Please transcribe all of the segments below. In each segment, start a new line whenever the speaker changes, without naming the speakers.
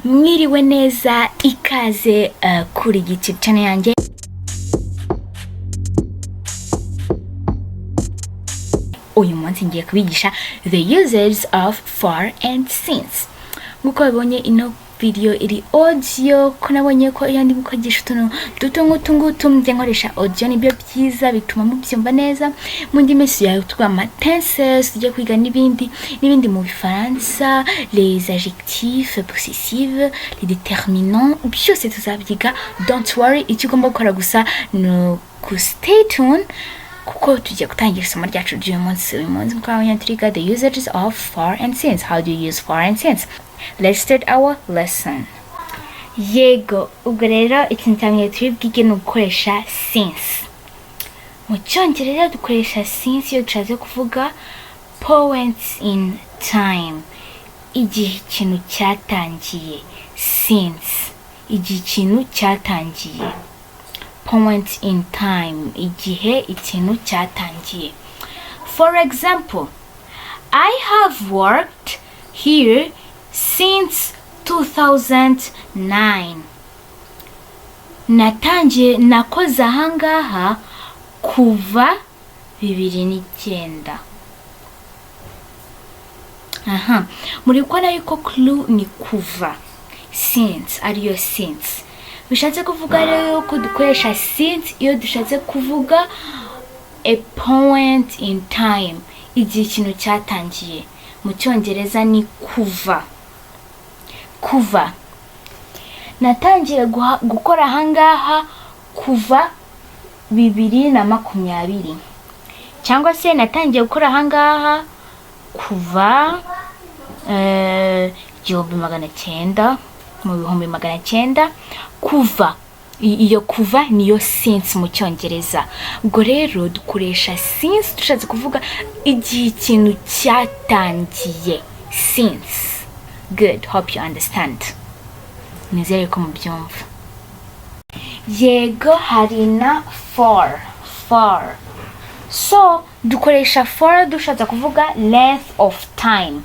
mwiriwe neza ikaze kuri YouTube channel yanjye. Uyu munsi ngiye kubigisha the uses of for and since. Nkuko babonye ino video iri audio, ko nabonye ko yandi mukogisha utuntu duto ngutu mujye nkoresha audio nibyo byiza bituma mubyumva neza. Mu ndimi yawe twama tenses tujye kwiga n'ibindi mu Faransa, les adjectifs possessifs, les déterminants, byose tuzabyiga. Don't worry, icyo ugomba gukora gusa no ku stay tuned kuko tujye gutangira isomo ryacu ry'uyu munsi. Uyu munsi twabonye turiga the usages of for and since. How do you use for and since? Let's start our lesson. Yego, ubwo rero ikintu cyamye turibwige no gukoresha since. Mu cyongereza dukoresha since iyo dushatse kuvuga points in time, igihe ikintu cyatangiye. Since, igihe ikintu cyatangiye. Point in time, igihe ikintu cyatangiye. For example, I have worked here since 2009. Nakoze ahangaha kuva 2009. Muri kubona yuko clue ni kuva, since ariyo since. Bishatse kuvuga rero ko dukoresha since iyo dushatse kuvuga a point in time, igihe ikintu cyatangiye. Mu cyongereza ni kuva. Kuva, natangiye gukora ahangaha kuva 2020, cyangwa se natangiye gukora ahangaha kuva 1900, mu 1900. Kuva, iyo kuva niyo since mu cyongereza. Ubwo rero dukoresha since dushatse kuvuga igihe ikintu cyatangiye. Since. Good, hope you understand. Nizere ko mubyumva. Yego, hari na for. So dukoresha for dushatse kuvuga length of time.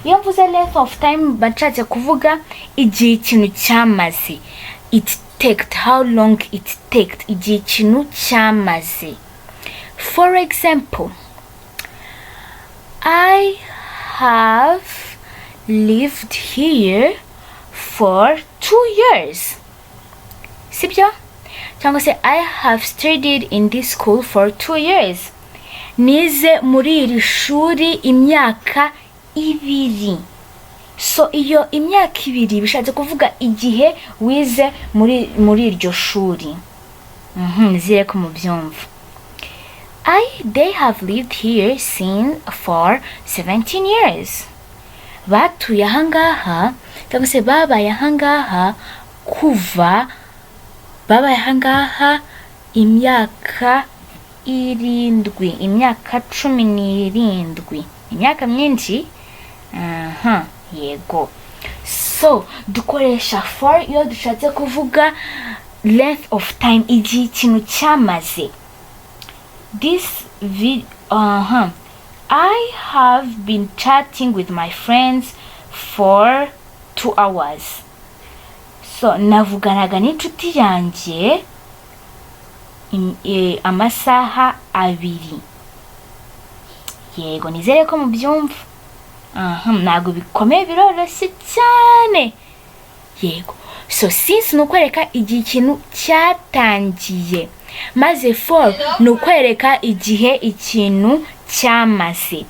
Iyo mvuze length of time bashatse kuvuga igihe ikintu cyamaze. It taked, how long it taked, igihe ikintu cyamaze. For example, I have lived here for 2 years. Sibyo? Cyangwa se I have studied in this school for 2 years. Nize muri iri shuri imyaka 2. So iyo imyaka 2 bishatse kuvuga igihe wize muri iryo shuri. Nizere ko mubyumva. They have lived here for 17 years. Batuye ahangaha cyangwa se babaye ahangaha kuva, babaye ahangaha imyaka 7, imyaka 17, imyaka myinshi. Yego. So dukoresha for iyo dushatse kuvuga length of time, igihe ikintu cyamaze. I have been chatting with my friends for 2 hours. So navuganaga n'inshuti yanjye amasaha 2. Yego, nizere ko mubyumva. Ntago bikomeye, biroroshye cyane. Yego. So since nukwereka igihe ikintu cyatangiye, maze for nukwereka igihe ikintu cyamaze.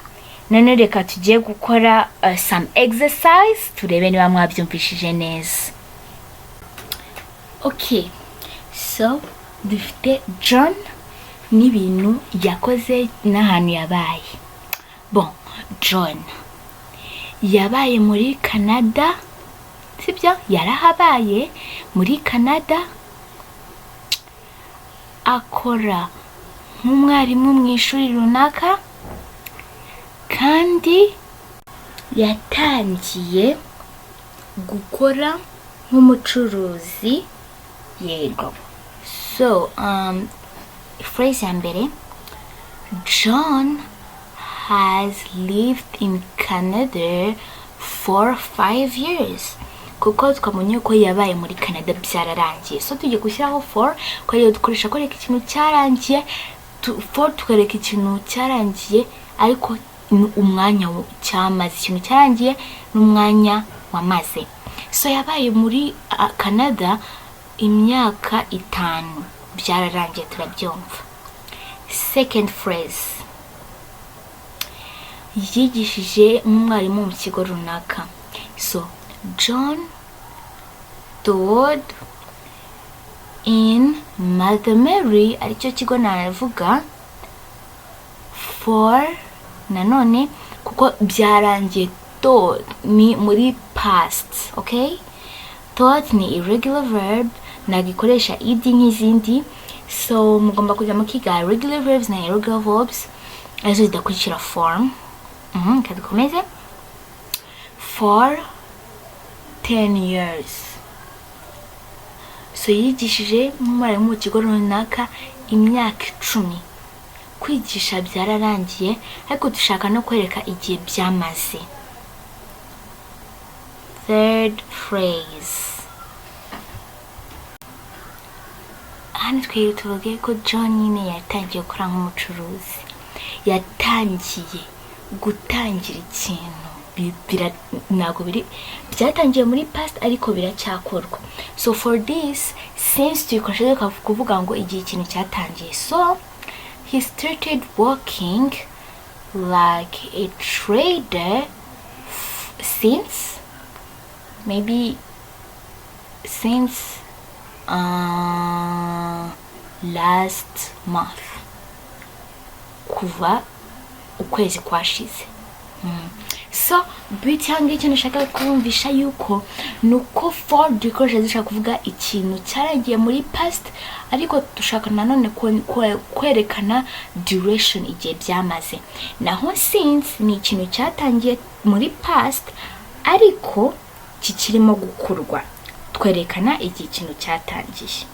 None reka tugiye gukora some exercise turebe niba mwabyumvishije neza. Okay, so dufite John n'ibintu yakoze n'ahantu yabaye. Bon, John yabaye muri Canada, sibyo? Yarahabaye muri Canada, akora nk'umwarimu mu ishuri runaka, kandi yatangiye gukora nk'umucuruzi. Yego. So phrase ya mbere, John has lived in Canada for 5 years. kuko twamenye ko yabaye muri Canada byararangiye. So tugiye gushyiraho for ko rero dukoresha kwereka ikintu cyarangiye, for tukareka ikintu cyarangiye ariko umwanya cyamaze, ikintu cyarangiye n'umwanya wamaze. So yabaye muri Canada imyaka 5, byararangiye turabyumva. Second phrase, yigishije umwarimu mu kigo runaka. So John taught in Mother Mary, aricyo kigo navuga. For nanone kuko byarangiye, taught ni muri past, okay? Taught ni irregular verb, nagikoresha id nk'izindi. So mugomba kujya mukiga regular verbs na irregular verbs arizo zidakurikira form. Kadukomeze. For 10 years. So yigishije umwarimu mu kigo runaka imyaka 10. Kwigisha byararangiye ariko dushaka no kwereka igihe byamaze. Third phrase, hano twari tuvuge ko John nyine yatangiye gukora nk'umucuruzi. Yatangiye gutangira ikintu, ntabwo byatangiye muri past ariko biracyakorwa. So for this, since tuyikoresha kuvuga ngo igihe ikintu cyatangiye. So he started working like a trader since last month, kuva ukwezi kwashize. So bitanga ikintu nashaka kumvisha yuko nuko for dukoresha zishaka kuvuga ikintu cyaragiye muri past ariko dushaka nanone kwerekana duration, igihe byamaze. Naho since ni ikintu cyatangiye muri past ariko kikirimo gukorwa, twerekana igihe ikintu cyatangiye.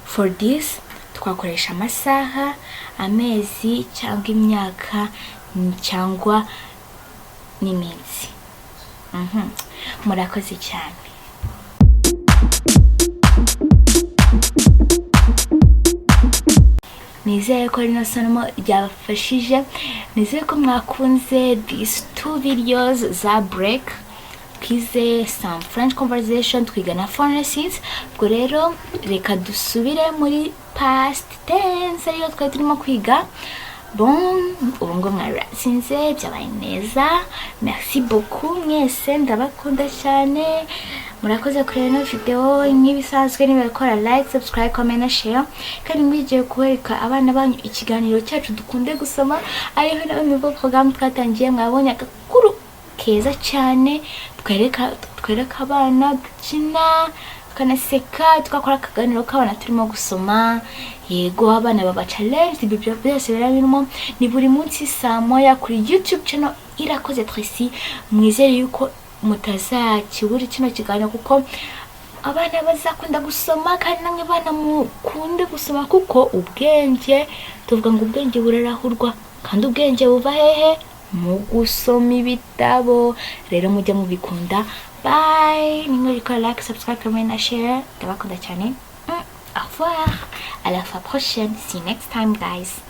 For this twakoresha amasaha, amezi cyangwa imyaka cyangwa n'iminsi. Murakoze cyane. Nizeye ko rino somo ryabafashije. Nizeye ko mwakunze these 2 videos za break. Twize some French conversation, twiga na phonetics. Ubwo rero reka dusubire muri past tense ariyo twari turimo kwiga. Bon, ubu ngo mwaratsinze, byabaye neza. Merci beaucoup mwese, ndabakunda cyane. Murakoze kureba no video nk'ibisanzwe, nibakora like, subscribe, comment na share. Kandi mwigiye kwereka abana banyu ikiganiro cyacu dukunde gusoma, ariho na nibo program twatangiye mwabonye agakuru keza cyane, twereka abana dukina, tukanaseka, tukakora akaganiro k'abana turimo gusoma. Yego abana baba challenge, ibyo byose birabirimo. Ni buri munsi saa moya kuri YouTube channel irakozetressy. Mwizere yuko mutazakibura kino kiganiro kuko abana bazakunda gusoma, kandi namwe bana mukunde gusoma kuko ubwenge, tuvuga ngo ubwenge burarahurwa, kandi ubwenge buva hehe? Mu gusoma ibitabo. Rero mujye mubikunda. Bye. Nimurikora like, subscribe, comment na share. Ndabakunda cyane. Au revoir. À la fois prochaine. See you next time, guys.